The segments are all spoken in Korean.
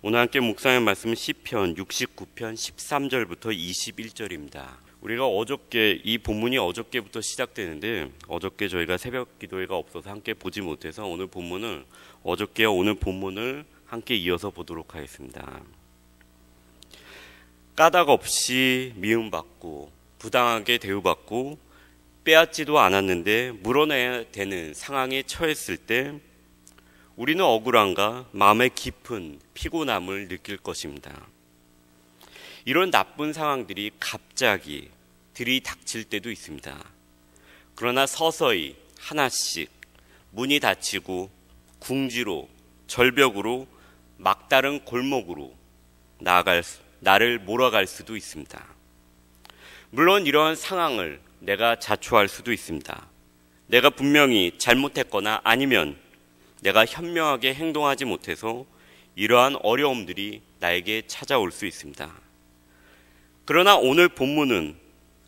오늘 함께 묵상할 말씀은 시편 69편 13절부터 21절입니다. 우리가 어저께 이 본문이 어저께부터 시작되는데 어저께 저희가 새벽 기도회가 없어서 함께 보지 못해서 오늘 본문을 어저께와 오늘 본문을 함께 이어서 보도록 하겠습니다. 까닭 없이 미움받고 부당하게 대우받고 빼앗지도 않았는데 물어내야 되는 상황에 처했을 때 우리는 억울함과 마음의 깊은 피곤함을 느낄 것입니다. 이런 나쁜 상황들이 갑자기 들이닥칠 때도 있습니다. 그러나 서서히 하나씩 문이 닫히고 궁지로 절벽으로 막다른 골목으로 나를 몰아갈 수도 있습니다. 물론 이러한 상황을 내가 자초할 수도 있습니다. 내가 분명히 잘못했거나 아니면 내가 현명하게 행동하지 못해서 이러한 어려움들이 나에게 찾아올 수 있습니다. 그러나 오늘 본문은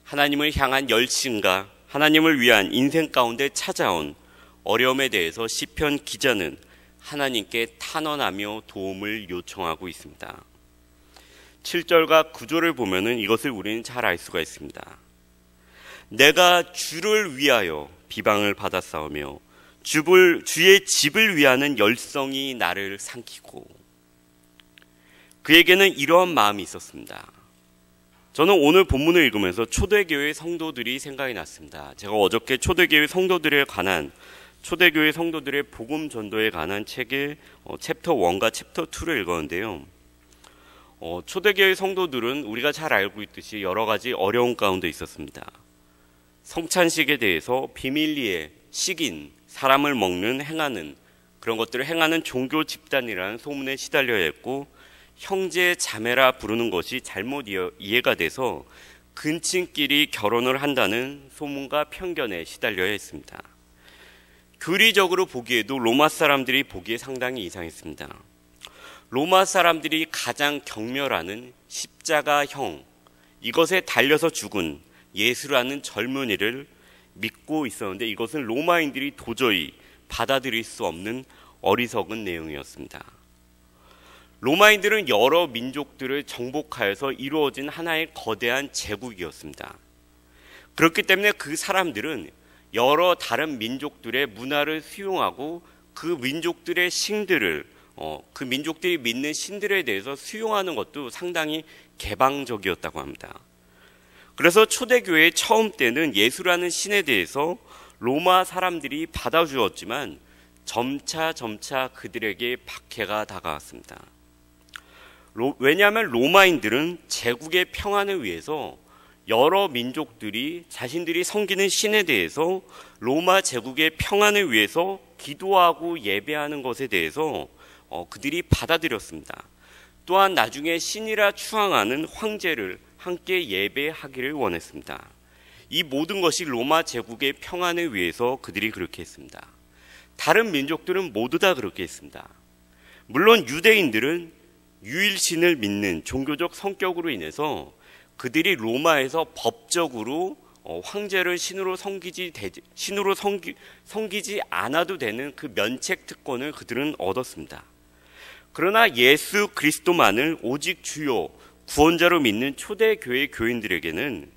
하나님을 향한 열심과 하나님을 위한 인생 가운데 찾아온 어려움에 대해서 시편 기자는 하나님께 탄원하며 도움을 요청하고 있습니다. 7절과 9절을 보면은 이것을 우리는 잘 알 수가 있습니다. 내가 주를 위하여 비방을 받았사오며 주의 집을 위하는 열성이 나를 삼키고, 그에게는 이러한 마음이 있었습니다. 저는 오늘 본문을 읽으면서 초대교회 성도들이 생각이 났습니다. 제가 어저께 초대교회 성도들에 관한 초대교회 성도들의 복음 전도에 관한 책의 챕터 1과 챕터 2를 읽었는데요. 초대교회 성도들은 우리가 잘 알고 있듯이 여러 가지 어려움 가운데 있었습니다. 성찬식에 대해서 비밀리에 식인 사람을 먹는 행하는 그런 것들을 행하는 종교 집단이라는 소문에 시달려야 했고, 형제 자매라 부르는 것이 잘못 이해가 돼서 근친끼리 결혼을 한다는 소문과 편견에 시달려야 했습니다. 교리적으로 보기에도 로마 사람들이 보기에 상당히 이상했습니다. 로마 사람들이 가장 경멸하는 십자가형, 이것에 달려서 죽은 예수라는 젊은이를 믿고 있었는데 이것은 로마인들이 도저히 받아들일 수 없는 어리석은 내용이었습니다. 로마인들은 여러 민족들을 정복하여서 이루어진 하나의 거대한 제국이었습니다. 그렇기 때문에 그 사람들은 여러 다른 민족들의 문화를 수용하고 그 민족들의 신들을 그 민족들이 믿는 신들에 대해서 수용하는 것도 상당히 개방적이었다고 합니다. 그래서 초대교회의 처음 때는 예수라는 신에 대해서 로마 사람들이 받아주었지만 점차 그들에게 박해가 다가왔습니다. 왜냐하면 로마인들은 제국의 평안을 위해서 여러 민족들이 자신들이 섬기는 신에 대해서 로마 제국의 평안을 위해서 기도하고 예배하는 것에 대해서 그들이 받아들였습니다. 또한 나중에 신이라 추앙하는 황제를 함께 예배하기를 원했습니다. 이 모든 것이 로마 제국의 평안을 위해서 그들이 그렇게 했습니다. 다른 민족들은 모두 다 그렇게 했습니다. 물론 유대인들은 유일신을 믿는 종교적 성격으로 인해서 그들이 로마에서 법적으로 황제를 신으로 섬기지 않아도 되는 그 면책 특권을 그들은 얻었습니다. 그러나 예수 그리스도만을 오직 주요 구원자로 믿는 초대교회 교인들에게는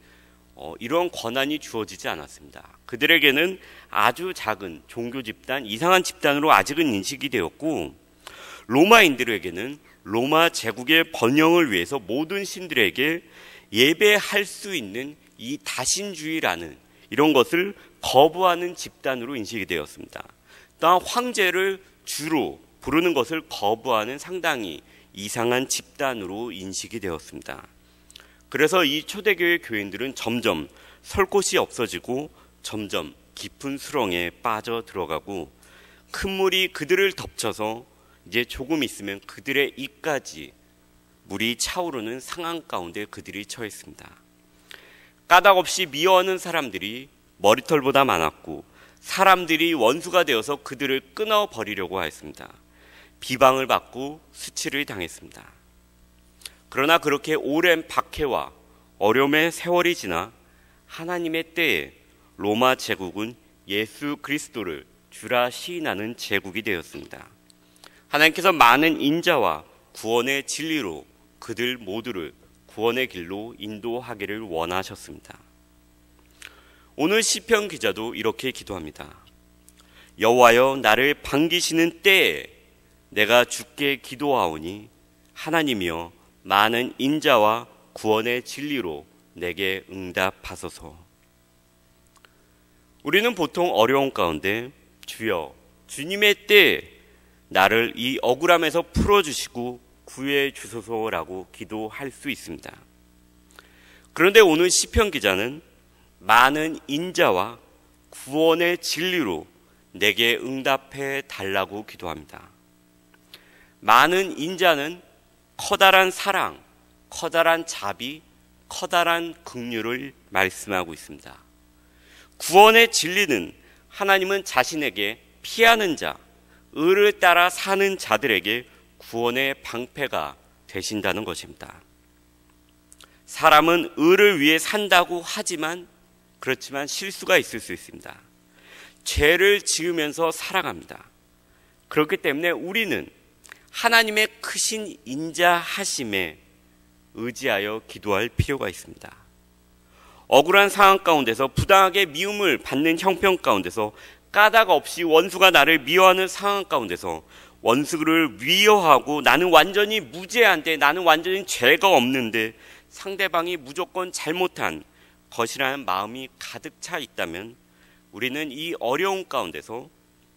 이런 권한이 주어지지 않았습니다. 그들에게는 아주 작은 종교 집단, 이상한 집단으로 아직은 인식이 되었고, 로마인들에게는 로마 제국의 번영을 위해서 모든 신들에게 예배할 수 있는 이 다신주의라는 이런 것을 거부하는 집단으로 인식이 되었습니다. 또한 황제를 주로 부르는 것을 거부하는 상당히 이상한 집단으로 인식이 되었습니다. 그래서 이 초대교회 교인들은 점점 설 곳이 없어지고 점점 깊은 수렁에 빠져 들어가고 큰 물이 그들을 덮쳐서 이제 조금 있으면 그들의 입까지 물이 차오르는 상황 가운데 그들이 처했습니다. 까닭 없이 미워하는 사람들이 머리털보다 많았고 사람들이 원수가 되어서 그들을 끊어버리려고 하였습니다. 비방을 받고 수치를 당했습니다. 그러나 그렇게 오랜 박해와 어려움의 세월이 지나 하나님의 때에 로마 제국은 예수 그리스도를 주라 시인하는 제국이 되었습니다. 하나님께서 많은 인자와 구원의 진리로 그들 모두를 구원의 길로 인도하기를 원하셨습니다. 오늘 시편 기자도 이렇게 기도합니다. 여호와여, 나를 반기시는 때에 내가 주께 기도하오니 하나님이여, 많은 인자와 구원의 진리로 내게 응답하소서. 우리는 보통 어려운 가운데 주여, 주님의 때에 나를 이 억울함에서 풀어주시고 구해 주소서라고 기도할 수 있습니다. 그런데 오늘 시편 기자는 많은 인자와 구원의 진리로 내게 응답해 달라고 기도합니다. 많은 인자는 커다란 사랑, 커다란 자비, 커다란 긍휼을 말씀하고 있습니다. 구원의 진리는 하나님은 자신에게 피하는 자, 의를 따라 사는 자들에게 구원의 방패가 되신다는 것입니다. 사람은 의를 위해 산다고 하지만 그렇지만 실수가 있을 수 있습니다. 죄를 지으면서 살아갑니다. 그렇기 때문에 우리는 하나님의 크신 인자하심에 의지하여 기도할 필요가 있습니다. 억울한 상황 가운데서 부당하게 미움을 받는 형편 가운데서 까닭 없이 원수가 나를 미워하는 상황 가운데서 원수를 위협하고 나는 완전히 무죄한데, 나는 완전히 죄가 없는데 상대방이 무조건 잘못한 것이라는 마음이 가득 차 있다면 우리는 이 어려운 가운데서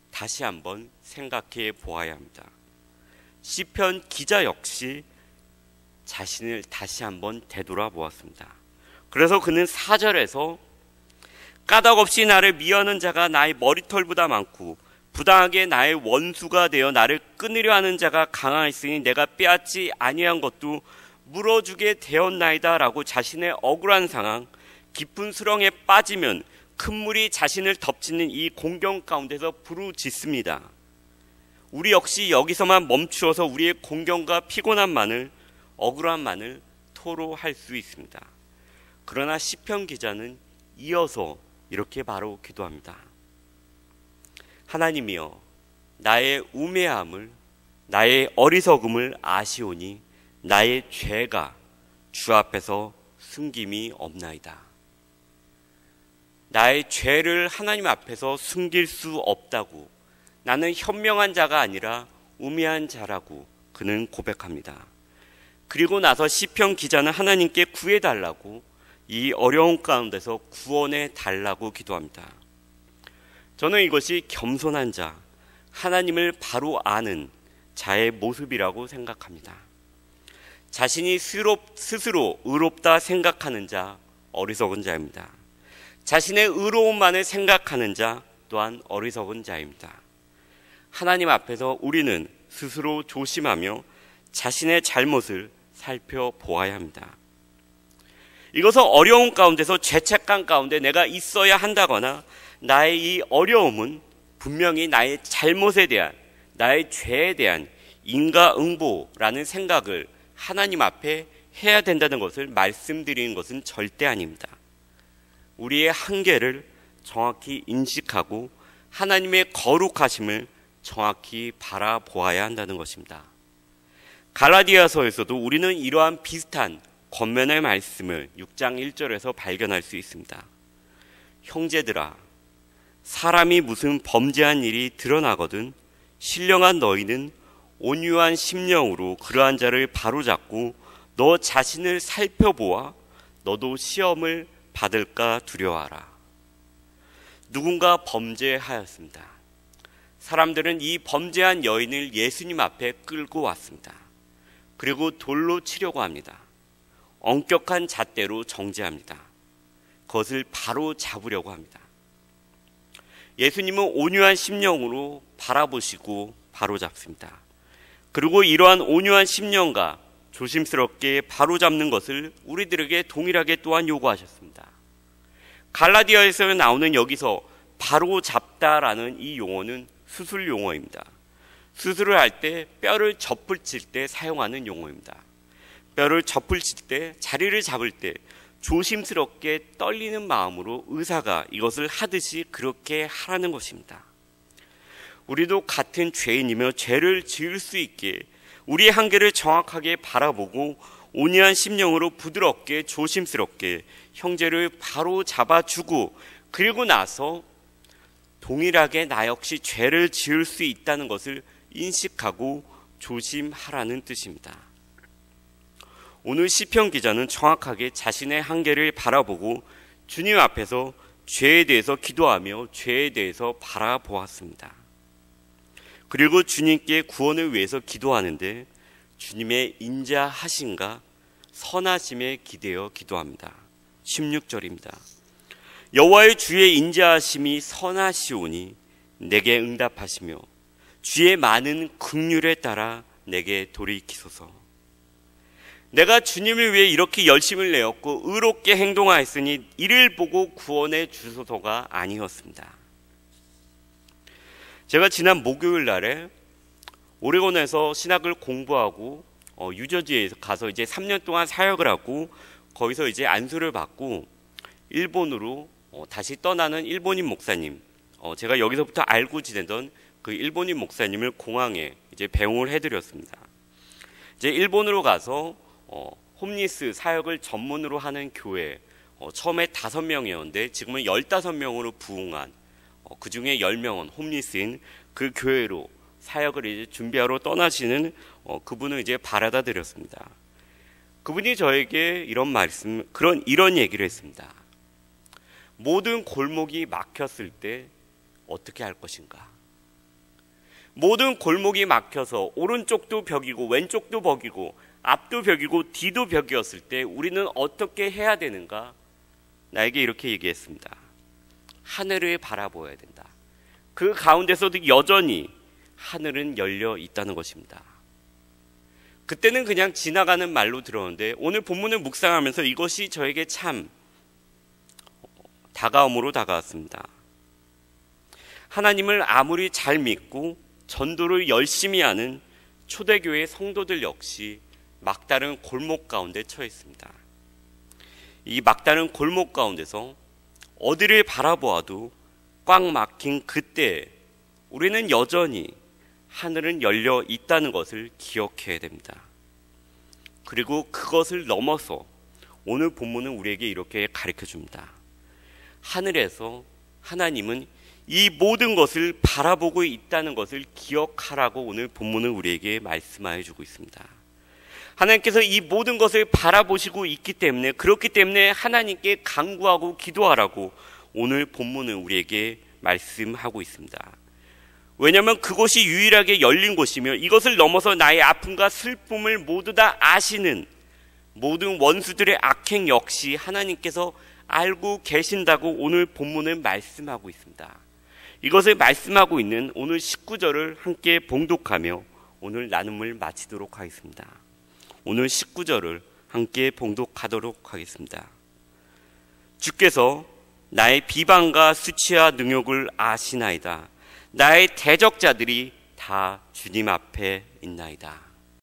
다시 한번 생각해 보아야 합니다. 시편 기자 역시 자신을 다시 한번 되돌아보았습니다. 그래서 그는 4절에서 까닭 없이 나를 미워하는 자가 나의 머리털보다 많고 부당하게 나의 원수가 되어 나를 끊으려 하는 자가 강하였으니 내가 빼앗지 아니한 것도 물어주게 되었나이다 라고 자신의 억울한 상황, 깊은 수렁에 빠지면 큰 물이 자신을 덮치는 이 공경 가운데서 부르짖습니다. 우리 역시 여기서만 멈추어서 우리의 공경과 피곤함만을, 억울함만을 토로할 수 있습니다. 그러나 시편 기자는 이어서 이렇게 바로 기도합니다. 하나님이여, 나의 우매함을, 나의 어리석음을 아시오니 나의 죄가 주 앞에서 숨김이 없나이다. 나의 죄를 하나님 앞에서 숨길 수 없다고, 나는 현명한 자가 아니라 우매한 자라고 그는 고백합니다. 그리고 나서 시편 기자는 하나님께 구해달라고, 이 어려운 가운데서 구원해 달라고 기도합니다. 저는 이것이 겸손한 자, 하나님을 바로 아는 자의 모습이라고 생각합니다. 자신이 스스로 의롭다 생각하는 자, 어리석은 자입니다. 자신의 의로움만을 생각하는 자 또한 어리석은 자입니다. 하나님 앞에서 우리는 스스로 조심하며 자신의 잘못을 살펴보아야 합니다. 이것은 어려운 가운데서 죄책감 가운데 내가 있어야 한다거나 나의 이 어려움은 분명히 나의 잘못에 대한, 나의 죄에 대한 인과응보라는 생각을 하나님 앞에 해야 된다는 것을 말씀드리는 것은 절대 아닙니다. 우리의 한계를 정확히 인식하고 하나님의 거룩하심을 정확히 바라보아야 한다는 것입니다. 갈라디아서에서도 우리는 이러한 비슷한 권면의 말씀을 6장 1절에서 발견할 수 있습니다. 형제들아, 사람이 무슨 범죄한 일이 드러나거든 신령한 너희는 온유한 심령으로 그러한 자를 바로잡고 너 자신을 살펴보아 너도 시험을 받을까 두려워하라. 누군가 범죄하였습니다. 사람들은 이 범죄한 여인을 예수님 앞에 끌고 왔습니다. 그리고 돌로 치려고 합니다. 엄격한 잣대로 정죄합니다. 그것을 바로 잡으려고 합니다. 예수님은 온유한 심령으로 바라보시고 바로 잡습니다. 그리고 이러한 온유한 심령과 조심스럽게 바로잡는 것을 우리들에게 동일하게 또한 요구하셨습니다. 갈라디아에서 나오는 여기서 바로잡다라는 이 용어는 수술 용어입니다. 수술을 할 때 뼈를 접붙일 때 사용하는 용어입니다. 뼈를 접붙일 때, 자리를 잡을 때 조심스럽게 떨리는 마음으로 의사가 이것을 하듯이 그렇게 하라는 것입니다. 우리도 같은 죄인이며 죄를 지을 수 있게 우리의 한계를 정확하게 바라보고 온유한 심령으로 부드럽게 조심스럽게 형제를 바로 잡아주고, 그리고 나서 동일하게 나 역시 죄를 지을 수 있다는 것을 인식하고 조심하라는 뜻입니다. 오늘 시편 기자는 정확하게 자신의 한계를 바라보고 주님 앞에서 죄에 대해서 기도하며 죄에 대해서 바라보았습니다. 그리고 주님께 구원을 위해서 기도하는데 주님의 인자하심과 선하심에 기대어 기도합니다. 16절입니다. 여호와의 주의 인자하심이 선하시오니 내게 응답하시며 주의 많은 긍휼에 따라 내게 돌이키소서. 내가 주님을 위해 이렇게 열심을 내었고 의롭게 행동하였으니 이를 보고 구원해 주소서가 아니었습니다. 제가 지난 목요일 날에 오레곤에서 신학을 공부하고 유저지에 가서 이제 3년 동안 사역을 하고 거기서 이제 안수를 받고 일본으로 다시 떠나는 일본인 목사님, 제가 여기서부터 알고 지내던 그 일본인 목사님을 공항에 이제 배웅을 해드렸습니다. 이제 일본으로 가서 홈리스 사역을 전문으로 하는 교회, 처음에 5명이었는데 지금은 15명으로 부흥한, 그 중에 10명은 홈리스인 그 교회로 사역을 이제 준비하러 떠나시는 그분을 이제 바라다 드렸습니다. 그분이 저에게 이런 얘기를 했습니다. 모든 골목이 막혔을 때 어떻게 할 것인가? 모든 골목이 막혀서 오른쪽도 벽이고 왼쪽도 벽이고 앞도 벽이고 뒤도 벽이었을 때 우리는 어떻게 해야 되는가? 나에게 이렇게 얘기했습니다. 하늘을 바라보아야 된다. 그 가운데서도 여전히 하늘은 열려 있다는 것입니다. 그때는 그냥 지나가는 말로 들었는데 오늘 본문을 묵상하면서 이것이 저에게 참 다가옴으로 다가왔습니다. 하나님을 아무리 잘 믿고 전도를 열심히 하는 초대교회 성도들 역시 막다른 골목 가운데 처해 있습니다. 이 막다른 골목 가운데서 어디를 바라보아도 꽉 막힌 그때 우리는 여전히 하늘은 열려 있다는 것을 기억해야 됩니다. 그리고 그것을 넘어서 오늘 본문은 우리에게 이렇게 가르쳐 줍니다. 하늘에서 하나님은 이 모든 것을 바라보고 있다는 것을 기억하라고 오늘 본문은 우리에게 말씀하여 주고 있습니다. 하나님께서 이 모든 것을 바라보시고 있기 때문에, 그렇기 때문에 하나님께 간구하고 기도하라고 오늘 본문은 우리에게 말씀하고 있습니다. 왜냐하면 그곳이 유일하게 열린 곳이며 이것을 넘어서 나의 아픔과 슬픔을 모두 다 아시는 모든 원수들의 악행 역시 하나님께서 알고 계신다고 오늘 본문은 말씀하고 있습니다. 이것을 말씀하고 있는 오늘 19절을 함께 봉독하며 오늘 나눔을 마치도록 하겠습니다. 오늘 19절을 함께 봉독하도록 하겠습니다. 주께서 나의 비방과 수치와 능욕을 아시나이다. 나의 대적자들이 다 주님 앞에 있나이다.